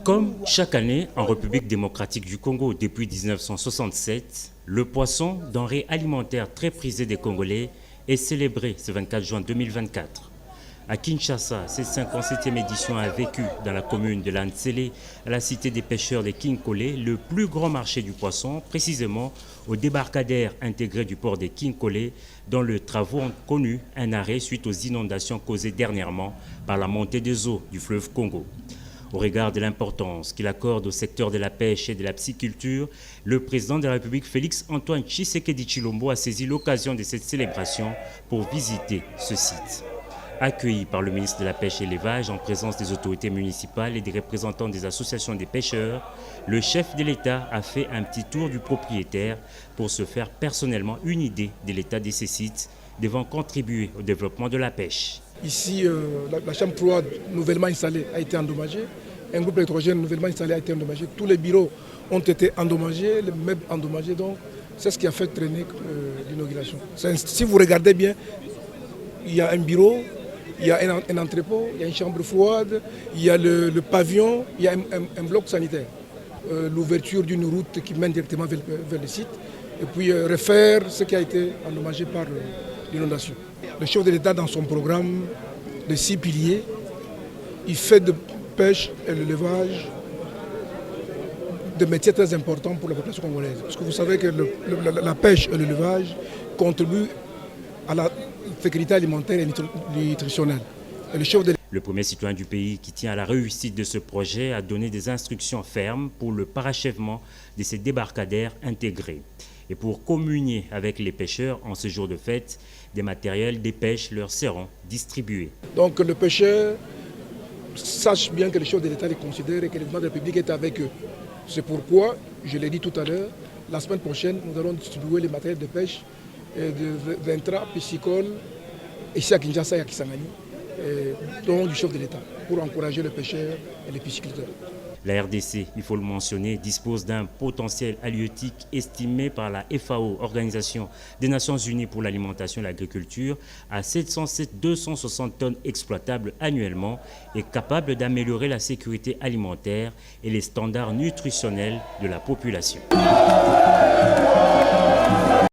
Comme chaque année en République démocratique du Congo depuis 1967, le poisson, denrée alimentaire très prisée des Congolais, est célébré ce 24 juin 2024. À Kinshasa, cette 57e édition a vécu dans la commune de Lantsele, à la cité des pêcheurs de Kinkole, le plus grand marché du poisson, précisément au débarcadère intégré du port de Kinkole, dont les travaux ont connu un arrêt suite aux inondations causées dernièrement par la montée des eaux du fleuve Congo. Au regard de l'importance qu'il accorde au secteur de la pêche et de la pisciculture, le président de la République, Félix-Antoine Tshisekedi Tshilombo, a saisi l'occasion de cette célébration pour visiter ce site. Accueilli par le ministre de la Pêche et l'Élevage en présence des autorités municipales et des représentants des associations des pêcheurs, le chef de l'État a fait un petit tour du propriétaire pour se faire personnellement une idée de l'état de ces sites devant contribuer au développement de la pêche. Ici, la chambre froide nouvellement installée a été endommagée, un groupe électrogène nouvellement installé a été endommagé, tous les bureaux ont été endommagés, les meubles endommagés, donc c'est ce qui a fait traîner l'inauguration. Si vous regardez bien, il y a un bureau, il y a un entrepôt, il y a une chambre froide, il y a le pavillon, il y a un bloc sanitaire. L'ouverture d'une route qui mène directement vers le site, et puis refaire ce qui a été endommagé par l'inondation. Le chef de l'État, dans son programme de 6 piliers, il fait de pêche et l'élevage des métiers très importants pour la population congolaise. Parce que vous savez que la pêche et l'élevage contribuent à la sécurité alimentaire et nutritionnelle. Et le premier citoyen du pays qui tient à la réussite de ce projet a donné des instructions fermes pour le parachèvement de ces débarcadères intégrés. Et pour communier avec les pêcheurs en ce jour de fête, des matériels de pêche leur seront distribués. Donc le pêcheur sache bien que le chef de l'État les considère et que le président de la République est avec eux. C'est pourquoi, je l'ai dit tout à l'heure, la semaine prochaine, nous allons distribuer les matériels de pêche d'intra piscicole ici à Kinshasa et à Kisangani, dont du chef de l'État, pour encourager les pêcheurs et les pisciculteurs. La RDC, il faut le mentionner, dispose d'un potentiel halieutique estimé par la FAO, Organisation des Nations Unies pour l'alimentation et l'agriculture, à 707-260 tonnes exploitables annuellement et capable d'améliorer la sécurité alimentaire et les standards nutritionnels de la population.